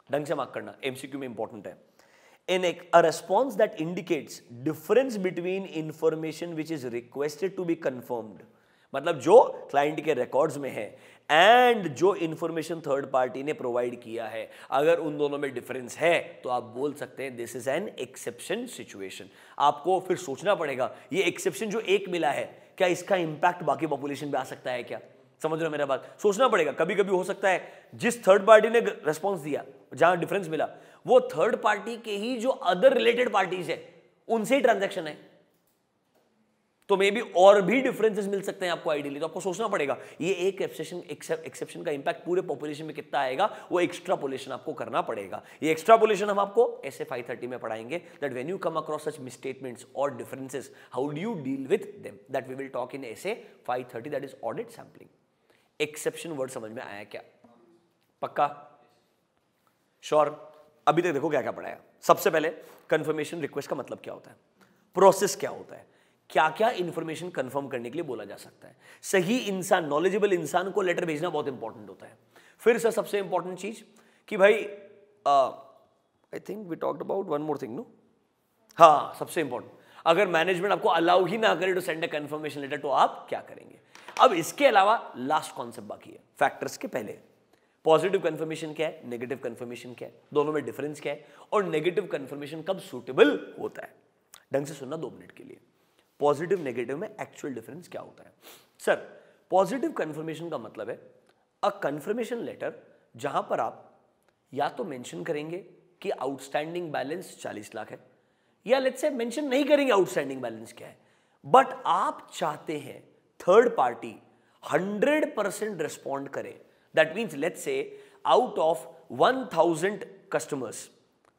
ढंग से मार्क करना, एमसीक्यू में इंपॉर्टेंट है। a response that indicates difference between information which is requested to be confirmed, मतलब जो क्लाइंट के रिकॉर्ड्स में है एंड जो इंफॉर्मेशन थर्ड पार्टी ने प्रोवाइड किया है, अगर उन दोनों में डिफरेंस है तो आप बोल सकते हैं this is an exception situation. आपको फिर सोचना पड़ेगा ये एक्सेप्शन जो एक मिला है क्या इसका इंपैक्ट बाकी पॉपुलेशन पे आ सकता है क्या? समझ रहे हो मेरा बात? सोचना पड़ेगा। कभी कभी हो सकता है जिस थर्ड पार्टी ने रेस्पॉन्स दिया जहां डिफरेंस मिला वो थर्ड पार्टी के ही जो अदर रिलेटेड पार्टीज है उनसे ही ट्रांजैक्शन है, तो मे बी और भी डिफरेंसेस मिल सकते हैं आपको आइडियली। तो आपको सोचना पड़ेगा ये एक एक्सेप्शन का इंपैक्ट पूरे पॉपुलेशन में कितना आएगा, वो एक्स्ट्रापोलेशन आपको करना पड़ेगा। ये एक्स्ट्रापोलेशन हम आपको ऐसे 530 में पढ़ाएंगे, that when you come across such misstatements और differences how do you deal with them, that we will talk in SA 530, that is audit sampling. Exception word समझ में आया क्या? पक्का? श्योर? अभी तक देखो क्या क्या पढ़ाया। सबसे पहले कंफर्मेशन रिक्वेस्ट का मतलब क्या होता है, प्रोसेस क्या होता है, क्या क्या इंफॉर्मेशन कंफर्म करने के लिए बोला जा सकता है। सही इंसान, नॉलेजेबल इंसान को लेटर भेजना बहुत इंपॉर्टेंट होता है। फिर सर सबसे इंपॉर्टेंट चीज कि भाई I think we talked about one more thing, no? हाँ, सबसे इंपॉर्टेंट, अगर मैनेजमेंट आपको अलाउ ही ना करे to send a confirmation letter तो आप क्या करेंगे? अब इसके अलावा लास्ट कॉन्सेप्ट बाकी है फैक्टर्स के पहले। पॉजिटिव कंफर्मेशन क्या है, नेगेटिव कंफर्मेशन क्या है, दोनों में डिफरेंस क्या है, और नेगेटिव कंफर्मेशन कब सूटेबल होता है। ढंग से सुनना 2 मिनट के लिए। पॉजिटिव नेगेटिव में एक्चुअल डिफरेंस क्या होता है? सर पॉजिटिव कंफर्मेशन का मतलब है अ कंफर्मेशन लेटर जहां पर आप या तो मेंशन करेंगे कि आउटस्टैंडिंग बैलेंस 40 लाख है, या लेट्स से मेंशन नहीं करेंगे आउटस्टैंडिंग बैलेंस क्या है, बट आप चाहते हैं थर्ड पार्टी 100% रिस्पॉन्ड करे। That means let's say out of 1000 customers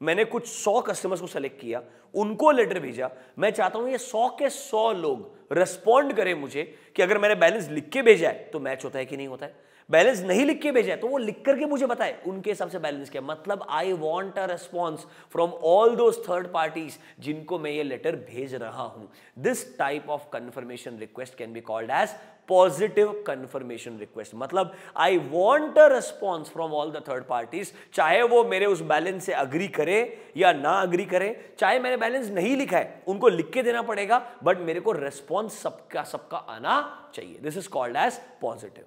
मैंने कुछ 100 कस्टमर्स को सेलेक्ट किया, उनको लेटर भेजा, मैं चाहता हूं ये 100 के 100 लोग रिस्पॉन्ड करें मुझे कि अगर मैंने बैलेंस लिख के भेजा है तो मैच होता है कि नहीं होता है, बैलेंस नहीं लिख के भेजा है तो वो लिख करके मुझे बताए उनके हिसाब से बैलेंस क्या। मतलब I want a response from all those third parties जिनको मैं ये लेटर भेज रहा हूं। This type of confirmation request can be called as positive confirmation request. मतलब I want a response from all the third parties, चाहे वो मेरे उस बैलेंस से अग्री करे या ना अग्री करे, चाहे मैंने बैलेंस नहीं लिखा है उनको लिख के देना पड़ेगा, बट मेरे को रिस्पॉन्स सबका आना चाहिए। This is called as positive.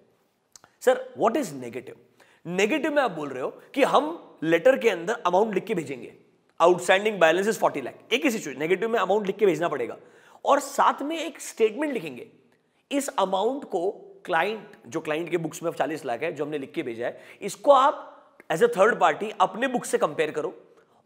Sir what is negative? Negative में आप बोल रहे हो कि हम लेटर के अंदर अमाउंट लिख के भेजेंगे, आउटस्टैंडिंग बैलेंस इज 40 लाख, एक ही सिचुएशन, नेगेटिव में अमाउंट लिख के भेजना पड़ेगा और साथ में एक स्टेटमेंट लिखेंगे इस अमाउंट को क्लाइंट, जो क्लाइंट के बुक्स में 40 लाख है जो हमने लिख के भेजा है, इसको आप एज अ थर्ड पार्टी अपने बुक से कंपेयर करो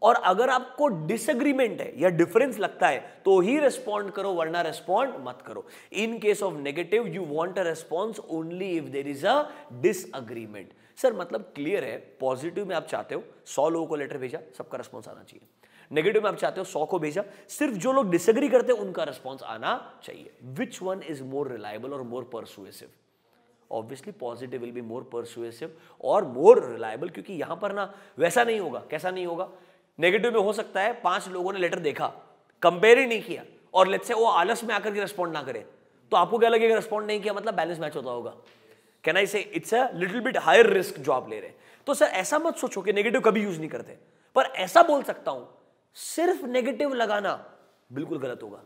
और अगर आपको डिसएग्रीमेंट है या डिफरेंस लगता है तो ही रिस्पॉन्ड करो, वरना रिस्पॉन्ड मत करो। In case of negative you want a response only if there is a disagreement. Sir मतलब क्लियर है, पॉजिटिव में आप चाहते हो 100 लोगों को लेटर भेजा, सबका रिस्पॉन्स आना चाहिए। नेगेटिव में आप चाहते हो 100 को भेजा, सिर्फ जो लोग डिसएग्री करते हैं उनका रिस्पॉन्स आना चाहिए। Which one is more reliable और more persuasive? Obviously positive will be more persuasive और मोर रिलायबल, क्योंकि यहां पर ना वैसा नहीं होगा। कैसा नहीं होगा? नेगेटिव में हो सकता है 5 लोगों ने लेटर देखा, कंपेयर ही नहीं किया और लेट्स से वो आलस में आकर के रिस्पॉन्ड ना करे, तो आपको क्या लगेगा? रिस्पॉन्ड नहीं किया मतलब बैलेंस मैच होता होगा। Can I say it's a little bit higher risk जो आप ले रहे हैं। तो सर ऐसा मत सोचो कि नेगेटिव कभी यूज नहीं करते, पर ऐसा बोल सकता हूं सिर्फ नेगेटिव लगाना बिल्कुल गलत होगा।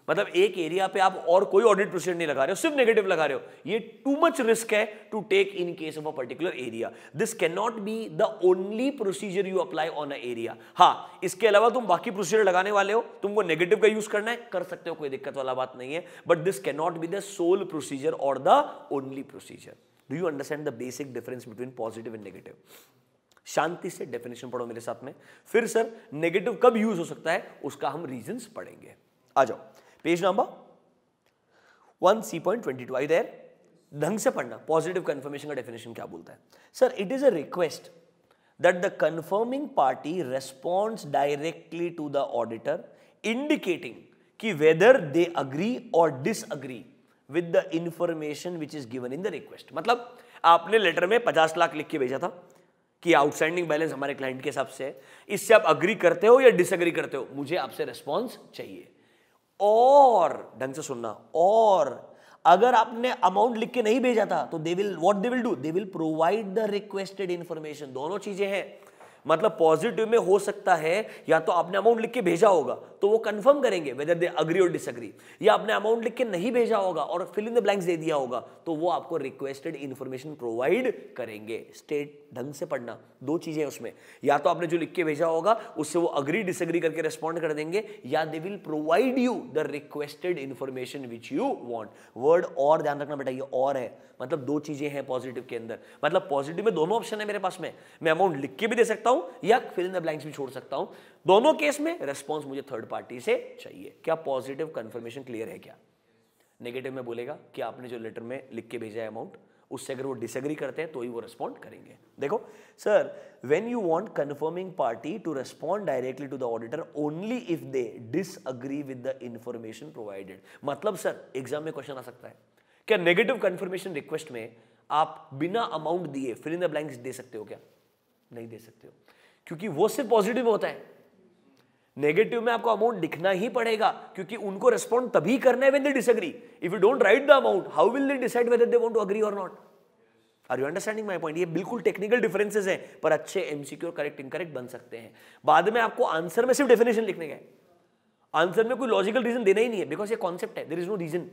मतलब एक एरिया पे आप और कोई ऑडिट प्रोसीजर नहीं लगा रहे हो, सिर्फ नेगेटिव लगा रहे हो, ये टू मच रिस्क है to take in case of a particular area. This can not be the only procedure you apply on a area. हाँ, इसके अलावा तुम बाकी प्रोसीजर लगाने वाले हो, तुमको नेगेटिव का यूज करना है, कर सकते हो, कोई दिक्कत वाला बात नहीं है, but this can not be the sole procedure और the only procedure. Do you understand the basic difference between positive and negative? शांति से डेफिनेशन पढ़ो मेरे साथ में। फिर सर नेगेटिव कब यूज हो सकता है उसका हम रीजंस पढ़ेंगे। आ जाओ page number 1C.22 I there. ढंग से पढ़ना, पॉजिटिव कंफर्मेशन का डेफिनेशन क्या बोलता है? Sir it is a request that the confirming party responds directly to the auditor indicating कि whether they agree or disagree with the information which is given in the request। मतलब आपने letter में 50 लाख लिख के भेजा था कि आउटस्टैंडिंग बैलेंस हमारे क्लाइंट के हिसाब से है, इससे आप अग्री करते हो या डिसएग्री करते हो, मुझे आपसे रेस्पॉन्स चाहिए। और ढंग से सुनना, और अगर आपने अमाउंट लिख के नहीं भेजा था तो they will what they will do, they will provide the requested information. दोनों चीजें हैं, मतलब पॉजिटिव में हो सकता है या तो आपने अमाउंट लिख के भेजा होगा तो वो कंफर्म करेंगे वेदर दे अग्री और डिसएग्री, या आपने अमाउंट लिख के नहीं भेजा होगा और फिल इन द ब्लैंक्स दे दिया होगा तो वो आपको रिक्वेस्टेड इंफॉर्मेशन प्रोवाइड करेंगे। स्टेट ढंग से पढ़ना, दो चीजें उसमें, या तो आपने जो लिख के भेजा होगा उससे वो अग्री डिसएग्री करके रेस्पॉन्ड कर देंगे, या they will provide you the requested information which you want. Word और ध्यान रखना बेटा, ये और है, मतलब दो चीजें हैं पॉजिटिव के अंदर, मतलब पॉजिटिव में दोनों ऑप्शन है मेरे पास में, मैं अमाउंट लिख के भी दे सकता हूं या फिल इन द ब्लैंक्स भी छोड़ सकता हूं, दोनों केस में रेस्पॉन्स मुझे थर्ड पार्टी से चाहिए। क्या पॉजिटिव कंफर्मेशन क्लियर है? क्या नेगेटिव में बोलेगा कि आपने जो लेटर में लिख के भेजा है अमाउंट, उससे अगर वो डिसएग्री करते हैं तो ही वो रेस्पॉन्ड करेंगे। देखो sir, when you want confirming party to respond directly to the auditor only if they disagree with the information provided. मतलब सर एग्जाम में क्वेश्चन आ सकता है, क्या नेगेटिव कंफर्मेशन रिक्वेस्ट में आप बिना अमाउंट दिए फिल इन द ब्लैंक्स दे सकते हो? क्या नहीं दे सकते हो, क्योंकि वो सिर्फ पॉजिटिव में होता है। नेगेटिव में आपको अमाउंट लिखना ही पड़ेगा, क्योंकि उनको रेस्पॉन्ड तभी करना है when they disagree. If you don't write the amount, how will they decide whether they want to agree और not? Are you understanding my point? ये बिल्कुल टेक्निकल डिफरेंसेस हैं, पर अच्छे एमसीक्यू करेक्ट इनकरेक्ट बन सकते हैं। बाद में आपको आंसर में सिर्फ डेफिनेशन लिखने का है, आंसर में कोई लॉजिकल रीजन देना ही नहीं है, बिकॉज ये कॉन्सेप्ट है, there is no reason.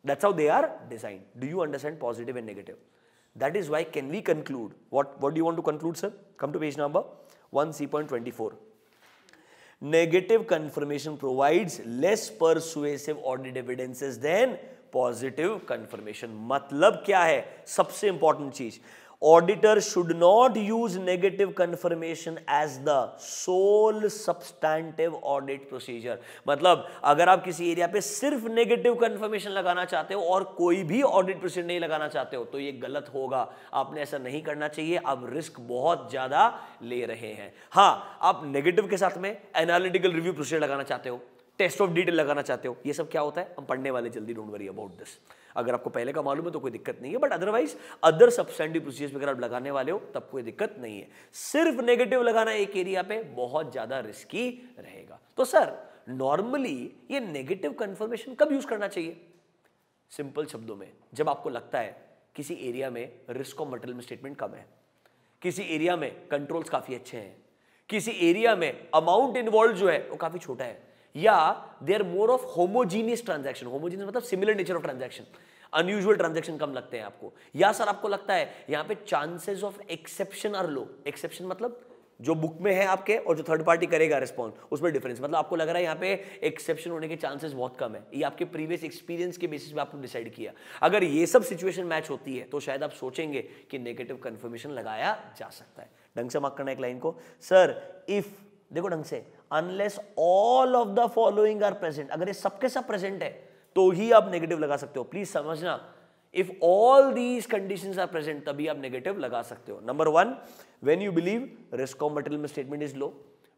That's how they are designed. Do you understand positive and negative? That is why can we conclude? What do you want to conclude, sir? Come to page number 1C.24. Negative confirmation provides less persuasive audit evidences than positive confirmation. मतलब क्या है? सबसे important चीज, auditor should not use negative confirmation as the sole substantive audit procedure. मतलब अगर आप किसी area पे सिर्फ नेगेटिव कंफर्मेशन लगाना चाहते हो और कोई भी ऑडिट प्रोसीजर नहीं लगाना चाहते हो तो ये गलत होगा, आपने ऐसा नहीं करना चाहिए, आप रिस्क बहुत ज्यादा ले रहे हैं। हाँ, आप नेगेटिव के साथ में एनालिटिकल रिव्यू प्रोसीजर लगाना चाहते हो, टेस्ट ऑफ डिटेल लगाना चाहते हो, ये सब क्या होता है हम पढ़ने वाले जल्दी, डोंट वरी अबाउट दिस। अगर आपको पहले का मालूम है तो कोई दिक्कत नहीं है, but otherwise other substantive procedures वगैरह आप लगाने वाले हो तब कोई दिक्कत नहीं है। सिर्फ नेगेटिव लगाना एक एरिया पे बहुत ज्यादा रिस्की रहेगा। तो सर नॉर्मली ये नेगेटिव कंफर्मेशन कब यूज करना चाहिए? सिंपल शब्दों में, जब आपको लगता है किसी एरिया में रिस्क ऑफ मटेरियल स्टेटमेंट कम है, किसी एरिया में कंट्रोल्स काफी अच्छे हैं, किसी एरिया में अमाउंट इन्वॉल्व जो है वो काफी छोटा है, या they are more of homogeneous transaction. Homogeneous मतलब similar nature of transaction, unusual transaction कम लगते हैं आपको, या सर आपको लगता है यहां पे chances of exception are low. Exception मतलब जो बुक में है आपके और जो थर्ड पार्टी करेगा रिस्पॉन्ड, उसमें डिफरेंस, मतलब आपको लग रहा है यहाँ पे एक्सेप्शन होने के चांसेस बहुत कम है, ये आपके प्रीवियस एक्सपीरियंस के बेसिस पे आपने डिसाइड किया। अगर ये सब सिचुएशन मैच होती है तो शायद आप सोचेंगे कि नेगेटिव कंफर्मेशन लगाया जा सकता है। ढंग से मार्क करना एक लाइन को, सर इफ, देखो ढंग से, unless all of the following are present, अगर ये सबके सब प्रेजेंट है तो ही आप नेगेटिव लगा सकते हो। प्लीज समझना, if all these conditions are present तभी आप नेगेटिव लगा सकते हो। Number 1, when you believe risk of material statement is low,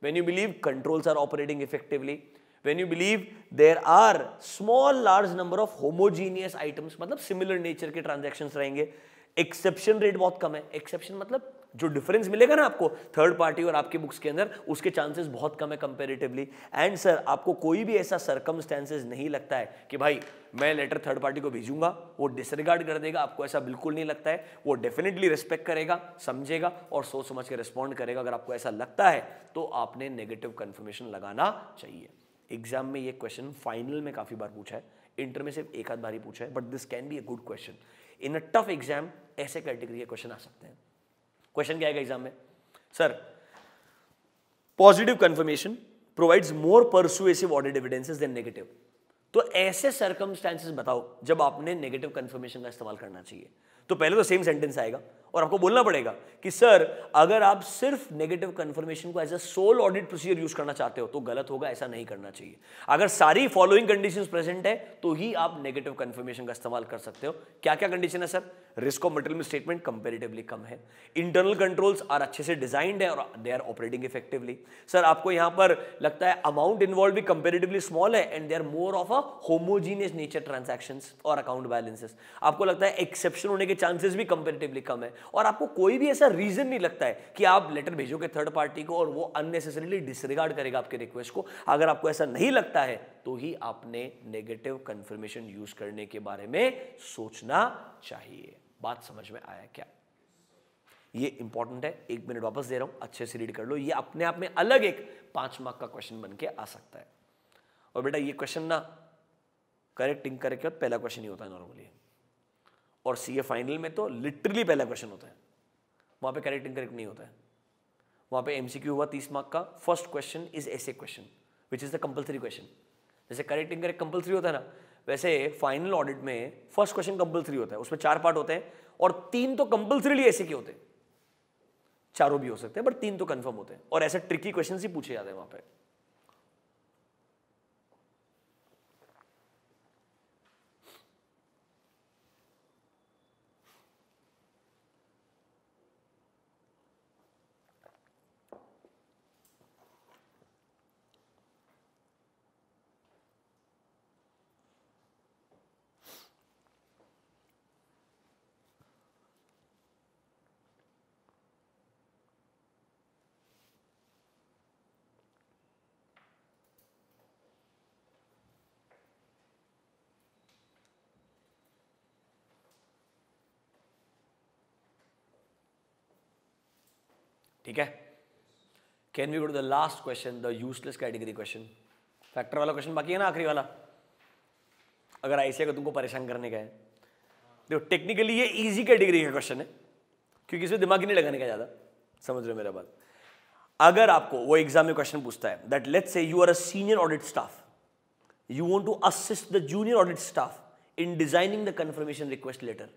when you believe controls are operating effectively, when you believe there are small large number of homogeneous items, मतलब similar nature के transactions रहेंगे, exception rate बहुत कम है। Exception मतलब जो difference मिलेगा ना आपको थर्ड पार्टी और आपके बुक्स के अंदर, उसके चांसेस बहुत कम है कंपैरेटिवली। एंड सर आपको कोई भी ऐसा सर्कमस्टेंसेस नहीं लगता है कि भाई मैं लेटर थर्ड पार्टी को भेजूंगा वो डिसरिगार्ड कर देगा, आपको ऐसा बिल्कुल नहीं लगता है, वो डेफिनेटली रिस्पेक्ट करेगा, समझेगा और सोच समझ के रिस्पॉन्ड करेगा। अगर आपको ऐसा लगता है तो आपने नेगेटिव कंफर्मेशन लगाना चाहिए। एग्जाम में ये क्वेश्चन फाइनल में काफी बार पूछा है, इंटर में सिर्फ एक आध बार ही पूछा है, but this can be a good question in a tough exam. ऐसे कैटेगरी के क्वेश्चन आ सकते हैं। क्वेश्चन क्या आएगा एग्जाम में? Sir positive confirmation provides more persuasive audit evidences than negative. तो ऐसे सर्कमस्टेंसेस बताओ जब आपने नेगेटिव कंफर्मेशन का इस्तेमाल करना चाहिए। तो पहले तो सेम सेंटेंस आएगा और आपको बोलना पड़ेगा कि सर अगर आप सिर्फ नेगेटिव कंफर्मेशन को as a sole audit procedure use करना चाहते हो तो गलत होगा, ऐसा नहीं करना चाहिए। अगर सारी फॉलोइंग कंडीशंस प्रेजेंट है तो ही आप नेगेटिव कंफर्मेशन का इस्तेमाल कर सकते हो। क्या क्या कंडीशन है sir? Risk of material statement comparatively कम है, इंटरनल कंट्रोल्स आर अच्छे से डिजाइंड है और they are operating effectively. Sir आपको यहां पर लगता है अमाउंट इन्वॉल्व भी कंपैरेटिवली स्मॉल है and they are more of a homogeneous nature transactions और अकाउंट बैलेंसेस। आपको लगता है एक्सेप्शन होने के चांसेस भी कंपैरेटिवली कम है और आपको कोई भी ऐसा रीजन नहीं लगता है कि आप लेटर भेजोगे थर्ड पार्टी को और वो अननेसेसरीली डिसरिगार्ड करेगा आपके रिक्वेस्ट को। अगर आपको ऐसा नहीं लगता है तो ही आपने नेगेटिव कंफर्मेशन यूज करने के बारे में सोचना चाहिए। बात समझ में आया क्या? ये इंपॉर्टेंट है, 1 मिनट वापस दे रहा हूं, अच्छे से रीड कर लो। ये अपने आप में अलग एक 5 मार्क का क्वेश्चन बन के आ सकता है। और बेटा ये क्वेश्चन ना करेक्ट इनकरेक्ट के बाद पहला क्वेश्चन ही होता है नॉर्मली, और सीए फाइनल में तो लिटरली पहला क्वेश्चन होता है, वहां पे करेक्ट इनकरेक्ट नहीं होता है। वहां पे एमसीक्यू हुआ 30 मार्क का, फर्स्ट क्वेश्चन इज ऐसे question which is the compulsory question. जैसे करेक्ट इनकरेक्ट कंपलसरी होता है ना, वैसे फाइनल ऑडिट में फर्स्ट क्वेश्चन कंपलसरी होता है, उसमें 4 पार्ट होते हैं और 3 तो कंपलसरीली ऐसे के होते हैं, चारों भी हो सकते हैं बट 3 तो कंफर्म होते हैं और ऐसे ट्रिकी क्वेश्चन ही पूछे जाते हैं वहां पे। ठीक है, can we go to the last question, the useless category question. Factor वाला क्वेश्चन बाकी है ना, आखिरी वाला, अगर ऐसे तुमको परेशान करने का है। देखो टेक्निकली ये इजी कैटेगरी का क्वेश्चन है क्योंकि इसमें दिमाग ही नहीं लगाने का ज्यादा, समझ रहे हो मेरा बात। अगर आपको वो एग्जाम में क्वेश्चन पूछता है that let's say you are a senior audit staff, you want to assist the junior audit staff in designing the confirmation request letter,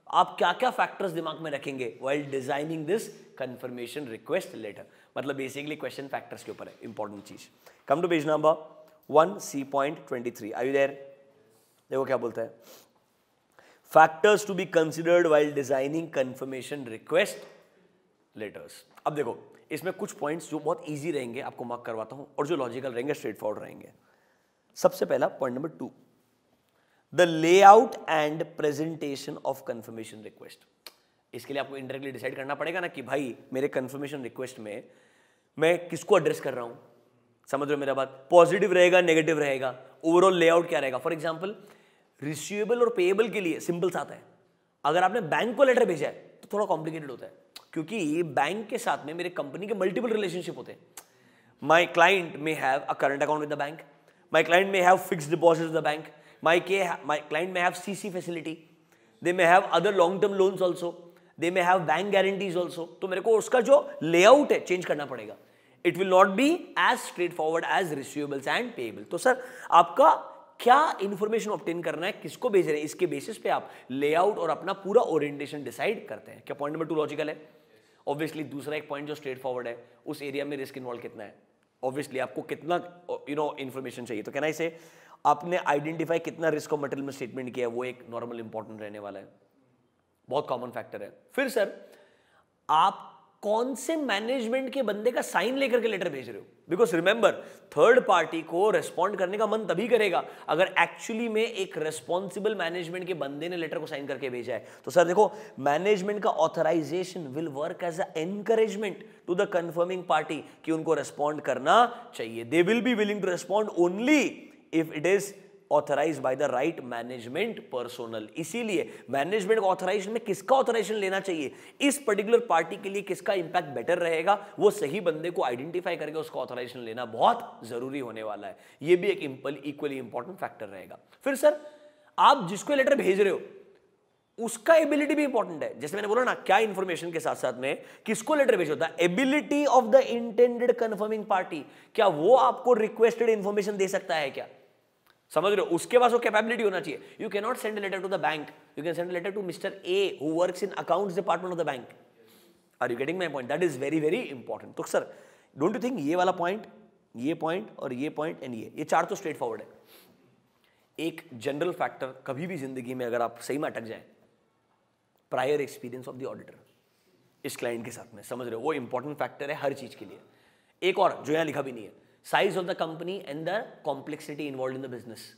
आप क्या क्या फैक्टर्स दिमाग में रखेंगे while designing this confirmation request letter. मतलब basically question factors के ऊपर है, इंपॉर्टेंट चीज। Come to page number 1C.23, are you there? देखो क्या बोलता है, factors to be considered while designing confirmation request letters. अब देखो इसमें कुछ पॉइंट्स जो बहुत इजी रहेंगे आपको मार्क करवाता हूं और जो लॉजिकल रहेंगे, स्ट्रेट फॉरवर्ड रहेंगे। सबसे पहला point number 2, the layout and presentation of confirmation request. इसके लिए आपको इंडायरेक्टली डिसाइड करना पड़ेगा ना कि भाई मेरे कंफर्मेशन रिक्वेस्ट में मैं किसको एड्रेस कर रहा हूं, समझ रहे हो मेरा बात? पॉजिटिव रहेगा, नेगेटिव रहेगा, ओवरऑल लेआउट क्या रहेगा। फॉर एग्जांपल रिसीवेबल और पेएबल के लिए सिंपल सा आता है, अगर आपने बैंक को लेटर भेजा है तो थोड़ा कॉम्प्लिकेटेड होता है क्योंकि बैंक के साथ में मेरे कंपनी के मल्टीपल रिलेशनशिप होते हैं। My client may have a current account with the bank, my client may have fixed deposit with the bank, my client may have CC facility, they may have other long term loans also, they may have bank guarantees also। तो मेरे को उसका जो layout है change करना पड़ेगा। It will not be as straightforward as receivables and payable। तो sir आपका क्या इंफॉर्मेशन ऑब्टेन करना है, किसको भेज रहे हैं, इसके बेसिस पे आप लेआउट और अपना पूरा ओरिएंटेशन डिसाइड करते हैं। क्या पॉइंट नंबर 2 लॉजिकल है? ऑब्वियसली दूसरा एक पॉइंट जो स्ट्रेट फॉरवर्ड है, उस एरिया में रिस्क इन्वॉल्व कितना है, ऑब्वियसली आपको कितना इंफॉर्मेशन चाहिए। तो कहना इसे आपने आइडेंटिफाई कितना रिस्क ऑफ मटेरियल में स्टेटमेंट किया है, वो एक नॉर्मल इंपॉर्टेंट रहने वाला है, बहुत कॉमन फैक्टर है। फिर सर आप कौन से मैनेजमेंट के बंदे का साइन लेकर के लेटर भेज रहे हो, बिकॉज रिमेंबर थर्ड पार्टी को रेस्पॉन्ड करने का मन तभी करेगा अगर एक्चुअली में एक रेस्पॉन्सिबल मैनेजमेंट के बंदे ने लेटर को साइन करके भेजा है। तो सर देखो मैनेजमेंट का authorization will work as a encouragement to the confirming party कि उनको रेस्पॉन्ड करना चाहिए। They will be willing to respond only if it is authorized by the right management personnel। इसीलिए मैनेजमेंट का ऑथराइजेशन में किसका ऑथराइजेशन लेना चाहिए, इस पर्टिकुलर पार्टी के लिए किसका इंपैक्ट बेटर रहेगा, वो सही बंदे को आइडेंटिफाई करके उसका ऑथराइजेशन लेना बहुत जरूरी होने वाला है। ये भी एक इक्वली इंपॉर्टेंट फैक्टर रहेगा। फिर सर आप जिसको लेटर भेज रहे हो उसका एबिलिटी भी इंपॉर्टेंट है। जैसे मैंने बोला ना, क्या इंफॉर्मेशन के साथ साथ में किसको लेटर भेज होता है, ability of the intended confirming party, क्या वो आपको रिक्वेस्टेड इंफॉर्मेशन दे सकता है क्या। समझ रहे हो? उसके पास वो कैपेबिलिटी होना चाहिए. You can not send letter to the bank, you can send letter to mister A who works in accounts department of the bank. Are you getting my point? That is very very important. तो sir don't you think ये वाला point, ये point और ये point and ये चार तो straight forward है. एक जनरल फैक्टर कभी भी जिंदगी में अगर आप सही में अटक जाए, prior experience of the auditor इस क्लाइंट के साथ में, समझ रहे हो? वो इंपॉर्टेंट फैक्टर है हर चीज के लिए. एक और जो यहां लिखा भी नहीं है, size of the company and the complexity involve in the business.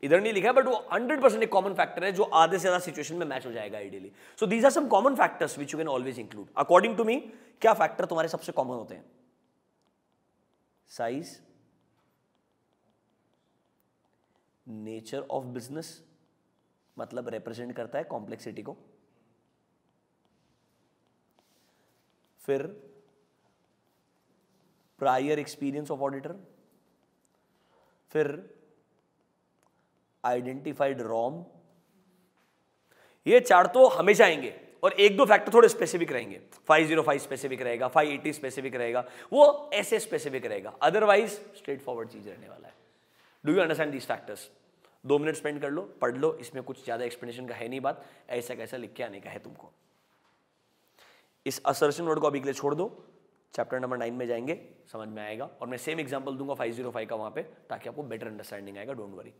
इधर नहीं लिखा है बट वो 100% एक कॉमन फैक्टर है जो आधे से ज्यादा सिचुएशन में मैच हो जाएगा ideally. So these are some common factors which you can always include. According to me क्या फैक्टर तुम्हारे सबसे कॉमन होते हैं? साइज, नेचर ऑफ बिजनेस मतलब रिप्रेजेंट करता है कॉम्प्लेक्सिटी को, फिर प्रायर एक्सपीरियंस ऑफ ऑडिटर, फिर आइडेंटिफाइड रॉम. ये चार तो हमेशा आएंगे और एक दो फैक्टर थोड़े स्पेसिफिक रहेंगे. 505 स्पेसिफिक रहेगा, 580 स्पेसिफिक रहेगा, वो ऐसे स्पेसिफिक रहेगा. अदरवाइज स्ट्रेट फॉरवर्ड चीज रहने वाला है. Do you understand these factors? 2 minute spend कर लो, पढ़ लो, इसमें कुछ ज्यादा एक्सप्लेनेशन का है नहीं बात. ऐसा कैसा लिख के आने का है तुमको. इस असर्शन वर्ड को अभी के लिए छोड़ दो, चैप्टर नंबर 9 में जाएंगे, समझ में आएगा. और मैं सेम एग्जांपल दूंगा 505 का वहां पे, ताकि आपको बेटर अंडरस्टैंडिंग आएगा. Don't worry.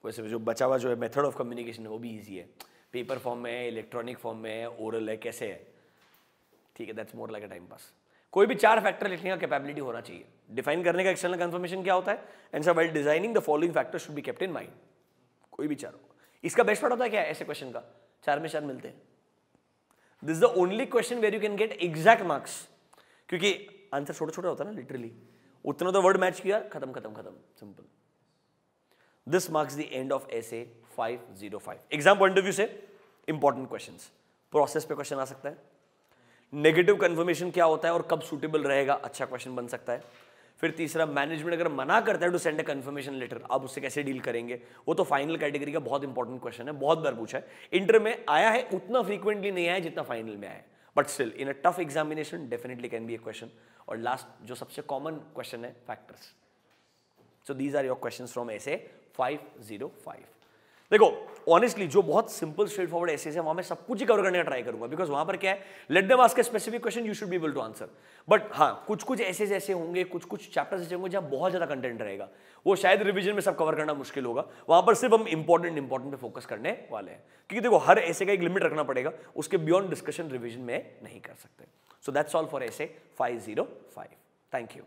वैसे जो बचा हुआ जो है मेथड ऑफ कम्युनिकेशन है वो भी इजी है. पेपर फॉर्म में है, इलेक्ट्रॉनिक फॉर्म में है, ओरल है, कैसे है, ठीक है. That's more like a time pass. कोई भी 4 फैक्टर लिखने का कैपेबिलिटी होना चाहिए. डिफाइन करने का एक्सटर्नल कंफर्मेशन क्या होता है? And sir while designing the following factors should be kept in mind. कोई भी 4 होगा. इसका बेस्ट पार्ट होता है क्या है ऐसे क्वेश्चन का? 4 में 4 मिलते हैं. This is the only question where you can get exact marks, क्योंकि आंसर छोटा छोटा होता है ना, लिटरली उतना तो वर्ड मैच किया, खत्म खत्म खत्म, simple. This marks the end of essay 505. Exam point of view से इंपॉर्टेंट क्वेश्चंस. प्रोसेस पे क्वेश्चन आ सकता है. नेगेटिव कंफर्मेशन क्या होता है और कब सूटेबल रहेगा, अच्छा क्वेश्चन बन सकता है. फिर तीसरा, मैनेजमेंट अगर मना करता है to send a confirmation letter, आप उससे कैसे डील करेंगे, वो तो फाइनल कैटेगरी का बहुत इंपॉर्टेंट क्वेश्चन है. बहुत बार पूछा है, इंटर में आया है, उतना फ्रीक्वेंटली नहीं आया जितना फाइनल में आया है, but still in a tough examination definitely can be a question. और लास्ट जो सबसे कॉमन क्वेश्चन है, factors. So these are your questions from SA 505. देखो ऑनेस्टली जो बहुत सिंपल स्ट्रेट फॉरवर्ड ऐसे है वहां मैं सब कुछ ही कवर करने का ट्राई करूंगा, बिकॉज वहां पर क्या है, let them ask a specific question, you should be able to answer. But हाँ, कुछ कुछ ऐसे होंगे, कुछ कुछ चैप्टर्स ऐसे होंगे जहां बहुत ज्यादा कंटेंट रहेगा, वो शायद रिवीजन में सब कवर करना मुश्किल होगा. वहां पर सिर्फ हम इंपॉर्टेंट पे फोकस करने वाले हैं, क्योंकि देखो हर ऐसे का एक लिमिट रखना पड़ेगा, उसके बियॉन्ड डिस्कशन रिवीजन में नहीं कर सकते. So that's all for essay 505. Thank you.